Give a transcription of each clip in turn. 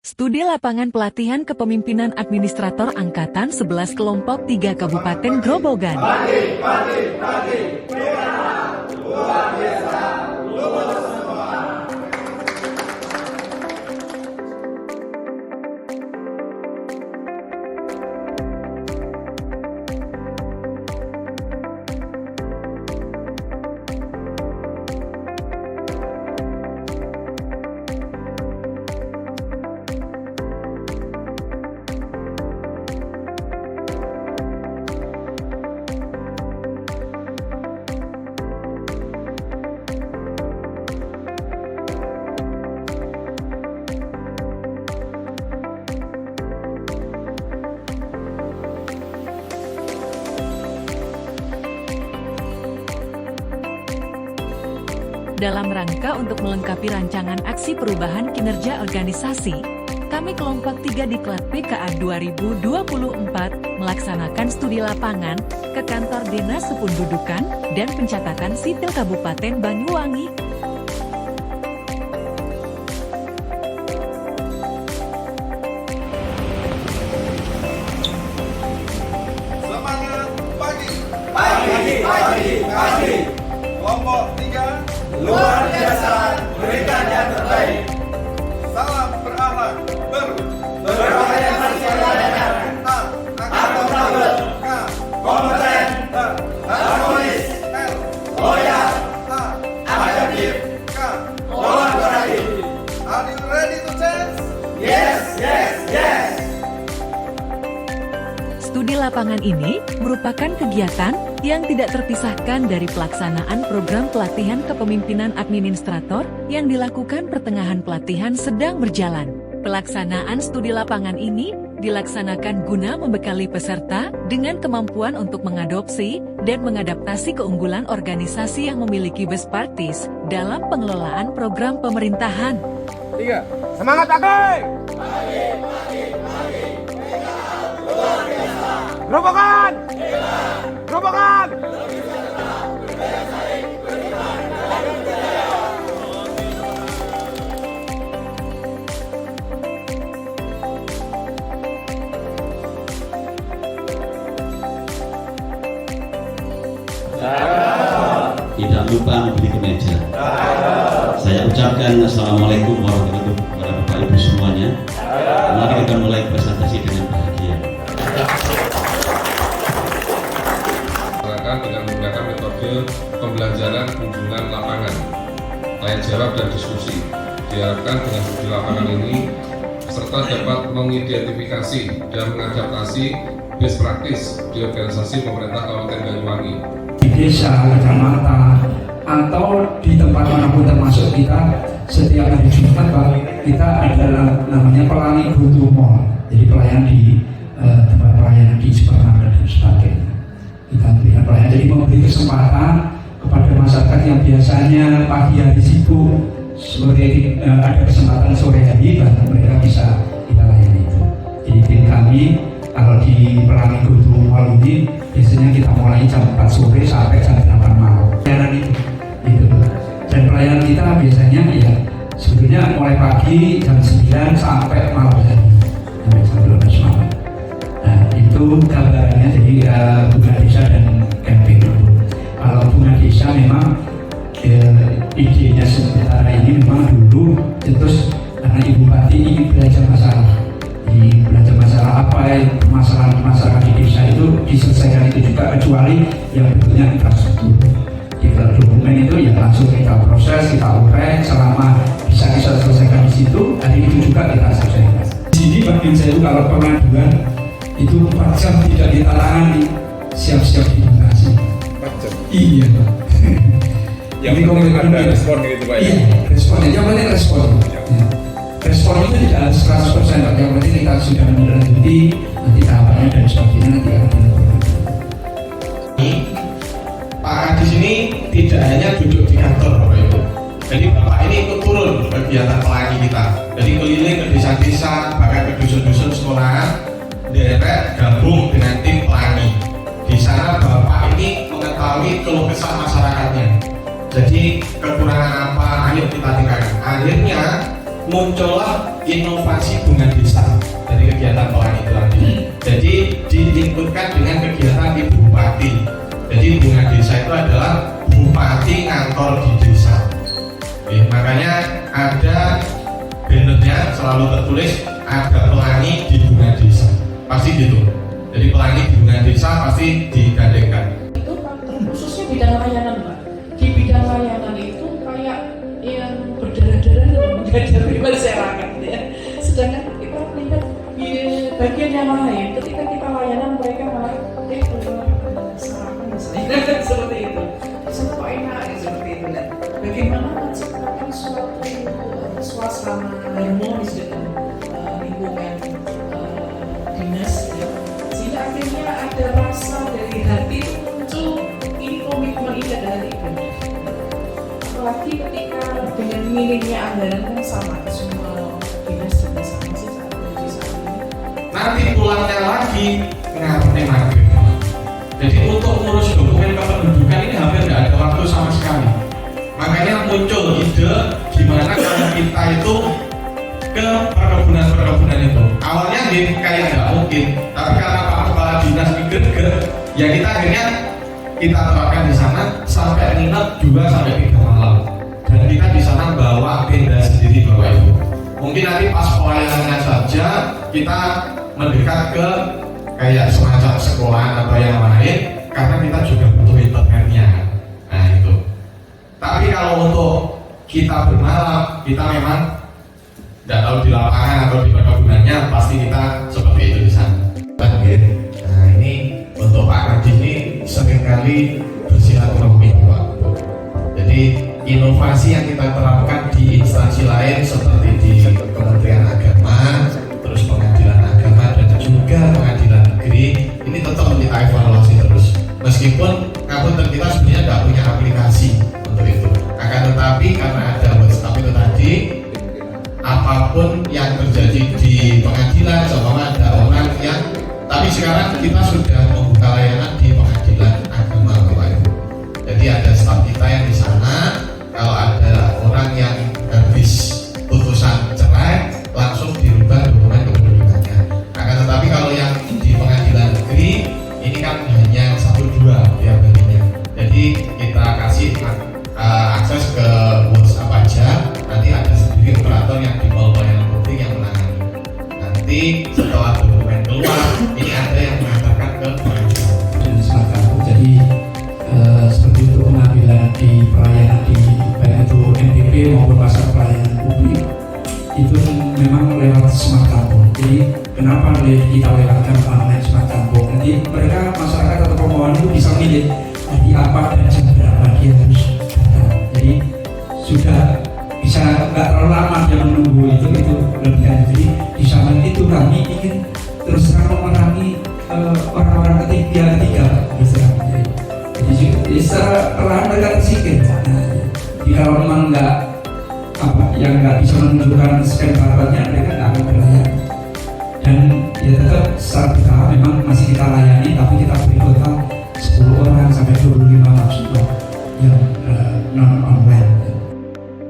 Studi lapangan pelatihan kepemimpinan administrator Angkatan 11 Kelompok 3 Kabupaten Grobogan. Dalam rangka untuk melengkapi rancangan aksi perubahan kinerja organisasi, kami kelompok 3 di Klat PKA 2024 melaksanakan studi lapangan ke kantor Dinas Kependudukan dan Pencatatan Sipil Kabupaten Banyuwangi. Semangat pagi. Pagi. Kelompok 3 luar biasa, berikan yang terbaik. salam berakhlak, Berorientasi pada akuntabel, kompeten, harmonis, loyal, adaptif, kolaboratif. Are you ready to change? Yes. Studi lapangan ini merupakan kegiatan yang tidak terpisahkan dari pelaksanaan program pelatihan kepemimpinan administrator yang dilakukan pertengahan pelatihan sedang berjalan. Pelaksanaan studi lapangan ini dilaksanakan guna membekali peserta dengan kemampuan untuk mengadopsi dan mengadaptasi keunggulan organisasi yang memiliki best practice dalam pengelolaan program pemerintahan. 3. Semangat pagi. Grobogan. Tidak lupa membeli kemeja. Saya ucapkan Assalamualaikum warahmatullahi wabarakatuh kepada Bapak Ibu semuanya. Mari kita mulai presentasi dengan bahagia. Dengan menggunakan metode pembelajaran kunjungan lapangan, tanya jawab dan diskusi. Diharapkan dengan studi lapangan ini, peserta dapat mengidentifikasi dan mengadaptasi best practice di organisasi pemerintah Kabupaten Banyuwangi. Di desa, kecamatan, atau di tempat manapun termasuk kita, setiap hari Jumat Pak, kita ada namanya pelangi go-to mall. Jadi pelayan di tempat pelayanan di supermarket dan sebagainya. Kita berikan pelayanan, jadi memberi kesempatan kepada masyarakat yang biasanya pagi hari sibuk, seperti ada kesempatan sore hari, bahkan mereka bisa kita layani itu. Jadi tim kami kalau di Pelangi go-to mall ini biasanya kita mulai jam 4 sore sampai jam 8 malam. Pelayanan itu, dan pelayanan kita biasanya ya sebetulnya mulai pagi jam 9 sampai malam hari, sampai jam 12 malam. Nah itu gambarannya, jadi bunga desa dan camping. Kalau bunga desa memang idenya sementara ini memang dulu terus karena Ibu Bupati ingin belajar masalah. Belajar masalah apa ya, masalah di desa itu diselesaikan itu juga, kecuali yang bentuknya infrastruktur. Jika dokumen itu ya langsung kita proses, kita urai, selama bisa kita selesaikan di situ, hari itu juga kita selesaikan. Di sini bagian saya kalau pengaduan itu 4 jam tidak ditangani, siap-siap dikasih. 4 jam. Iya Pak. Yang penting ada respon gitu Pak ya? Iya, responnya, yang penting respon. Ya. Respon itu tidak harus 100%, yang penting kita sudah menindaklanjuti, nanti tahapannya dan sebagainya nanti akan dilakukan. Pak di sini tidak hanya duduk di kantor Bapak Ibu. Jadi Bapak ini ikut turun kegiatan pelangi kita. Jadi keliling ke desa-desa, bahkan ke dusun-dusun sekolahan, daerah gabung dengan tim pelangi. Di sana Bapak ini mengetahui keluh kesah masyarakatnya. Jadi kekurangan apa, ayo kita tingkatkan. Akhirnya muncullah inovasi bunga desa dari kegiatan pelangi itu tadi. Jadi diikutkan dengan kegiatan Ibu Bupati. Jadi bunga desa itu adalah bupati ngantor di desa. Makanya ada bannernya selalu tertulis ada pelangi di bunga desa. Pasti gitu. Jadi pelangi di bunga desa pasti digandengkan. Itu khususnya bidang layanan, Pak. Di bidang layanan itu kayak yang berdarah-darah menghadapi masyarakat ya. Sedangkan kita melihat di bagian yang lain, ketika kita layanan mereka malah sarapan misalnya seperti itu. Semua enak seperti itu. Nah, bagaimana menciptakan suatu suasana harmonis dengan lingkungan dinas ya. Sehingga akhirnya ada rasa dari hati itu muncul, ini komitmen ini adalah ibadah. Apalagi ketika dengan minimnya anggaran kan sama semua dinas juga sama sih saat ini. Nanti pulangnya lagi ngapain maghrib. Jadi untuk ngurus dokumen kependudukan ini hampir nggak ada waktu sama sekali. Makanya muncul ide gimana kalau kita itu ke perkebunan itu. Awalnya kayak nggak mungkin, tapi karena Pak Kepala Dinas mikir, ya kita akhirnya kita terapkan di sana sampai nginep 2-3 malam. Dan kita di sana bawa tenda sendiri Bapak Ibu. Mungkin nanti pas pelayanannya saja kita mendekat ke kayak semacam sekolah atau yang lain karena kita juga butuh internetnya. Nah itu. Tapi kalau untuk kita bermalam, kita memang tidak tahu di lapangan atau di perkebunannya pasti kita seperti itu di sana. Nah ini untuk Pak Kadis ini seringkali bersilaturahmi Pak. Jadi inovasi yang kita terapkan di instansi lain seperti di Kementerian Agama, terus Pengadilan Agama dan juga Pengadilan Negeri ini tetap kita evaluasi terus. Meskipun ngapunten kita sebenarnya tidak punya aplikasi untuk itu. Akan tetapi karena ada WhatsApp itu tadi, apapun yang terjadi di pengadilan, sama ada orang yang, tapi sekarang kita sudah membuka layanan di Pengadilan Agama Bapak Ibu. Jadi ada staf kita yang di sana, kalau ada orang yang habis putusan cerai langsung dirubah dokumen kependudukannya. Akan tetapi kalau yang di Pengadilan Negeri ini kan hanya 1-2 tiap harinya. Jadi kita kasih akses ke WhatsApp aja, nanti ada sendiri operator yang di mall pelayanan publik yang menangani. Nanti setelah dokumen keluar, ini ada yang mengantarkan ke pengadilan. Dan semacam itu. Jadi seperti itu pengambilan di pelayanan di baik itu NTP maupun pasar pelayanan publik itu memang lewat smart kampung. Jadi kenapa kita lewatkan online smart kampung? Nanti mereka masyarakat atau pemohon itu bisa milih hari apa dan jam berapa dia harus datang. Jadi sudah bisa nggak terlalu lama dia menunggu itu kelebihan. Jadi di samping itu kami ingin terus terang memerangi orang-orang ketiga terus terang. Jadi secara perlahan mereka tersingkir. Jadi kalau memang yang nggak bisa menentukan scan barcode-nya, mereka nggak akan berlayar. Dan ya tetap secara bertahap memang masih kita layani, tapi kita beri kuota 10 orang sampai 25 maksimal yang non online.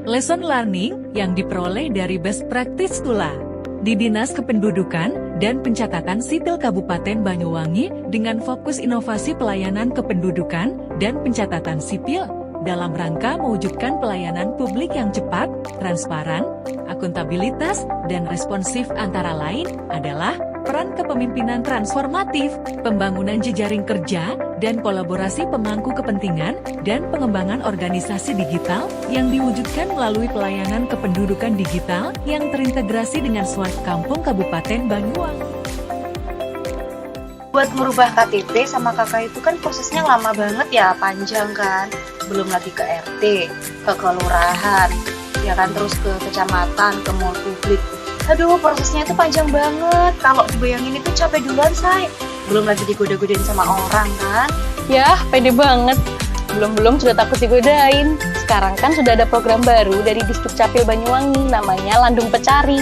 Lesson learning yang diperoleh dari best practice Tula di Dinas Kependudukan dan Pencatatan Sipil Kabupaten Banyuwangi dengan fokus inovasi pelayanan kependudukan dan pencatatan sipil dalam rangka mewujudkan pelayanan publik yang cepat, transparan, akuntabilitas, dan responsif antara lain adalah peran kepemimpinan transformatif, pembangunan jejaring kerja, dan kolaborasi pemangku kepentingan, dan pengembangan organisasi digital yang diwujudkan melalui pelayanan kependudukan digital yang terintegrasi dengan Smart Kampung Kabupaten Banyuwangi. Buat merubah KTP sama KK itu kan prosesnya lama banget ya, panjang kan. Belum lagi ke RT, ke kelurahan, ya kan, terus ke kecamatan, ke mall publik. Aduh, prosesnya itu panjang banget. Kalau dibayangin itu capek duluan, say. Belum lagi digoda-godain sama orang kan. Yah, pede banget. Belum-belum sudah takut digodain. Sekarang kan sudah ada program baru dari Distrik Capil Banyuwangi, namanya Landung Pecari.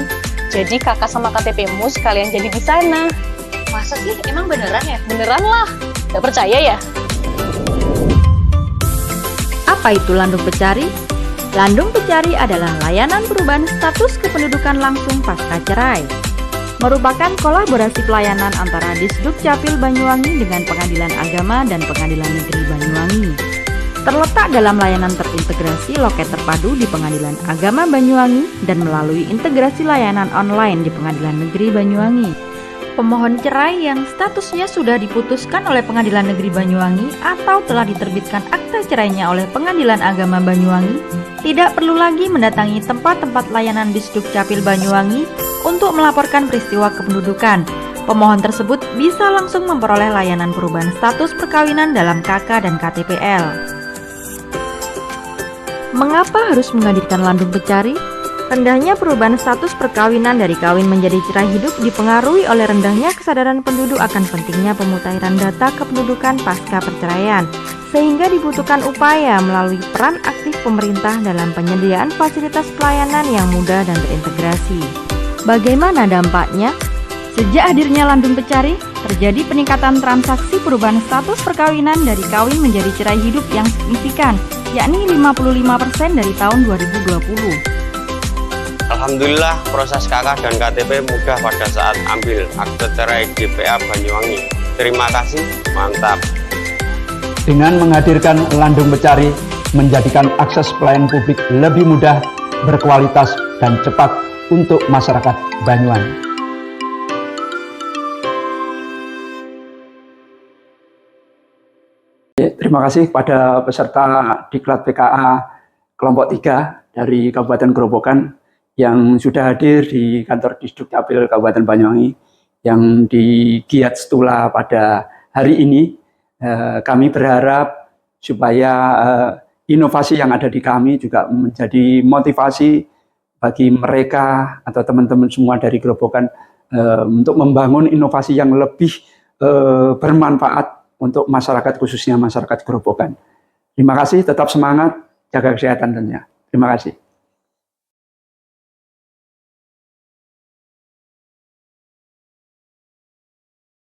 Jadi kakak sama KTP-mu sekalian jadi di sana. Masa sih? Emang beneran ya? Beneran lah. Gak percaya ya? Apa itu Landung Pecari? Landung Pencari adalah layanan perubahan status kependudukan langsung pasca cerai. Merupakan kolaborasi pelayanan antara Disduk Capil Banyuwangi dengan Pengadilan Agama dan Pengadilan Negeri Banyuwangi. Terletak dalam layanan terintegrasi loket terpadu di Pengadilan Agama Banyuwangi dan melalui integrasi layanan online di Pengadilan Negeri Banyuwangi. Pemohon cerai yang statusnya sudah diputuskan oleh Pengadilan Negeri Banyuwangi atau telah diterbitkan akta cerainya oleh Pengadilan Agama Banyuwangi tidak perlu lagi mendatangi tempat-tempat layanan Disduk Capil Banyuwangi untuk melaporkan peristiwa kependudukan. Pemohon tersebut bisa langsung memperoleh layanan perubahan status perkawinan dalam KK dan KTPL. Mengapa harus menghadirkan landung pencari? Rendahnya perubahan status perkawinan dari kawin menjadi cerai hidup dipengaruhi oleh rendahnya kesadaran penduduk akan pentingnya pemutahiran data kependudukan pasca perceraian, sehingga dibutuhkan upaya melalui peran aktif pemerintah dalam penyediaan fasilitas pelayanan yang mudah dan terintegrasi. Bagaimana dampaknya? Sejak hadirnya landung pencari, terjadi peningkatan transaksi perubahan status perkawinan dari kawin menjadi cerai hidup yang signifikan, yakni 55% dari tahun 2020. Alhamdulillah proses KK dan KTP mudah pada saat ambil akte cerai di PA Banyuwangi. Terima kasih, mantap. Dengan menghadirkan landung pencari, menjadikan akses pelayanan publik lebih mudah, berkualitas, dan cepat untuk masyarakat Banyuwangi. Terima kasih kepada peserta Diklat PKA kelompok 3 dari Kabupaten Grobogan yang sudah hadir di kantor Disduk Capil Kabupaten Banyuwangi yang di Giat Stula pada hari ini. Kami berharap supaya inovasi yang ada di kami juga menjadi motivasi bagi mereka atau teman-teman semua dari Grobogan untuk membangun inovasi yang lebih bermanfaat untuk masyarakat, khususnya masyarakat Grobogan. Terima kasih, tetap semangat, jaga kesehatan tentunya. Terima kasih.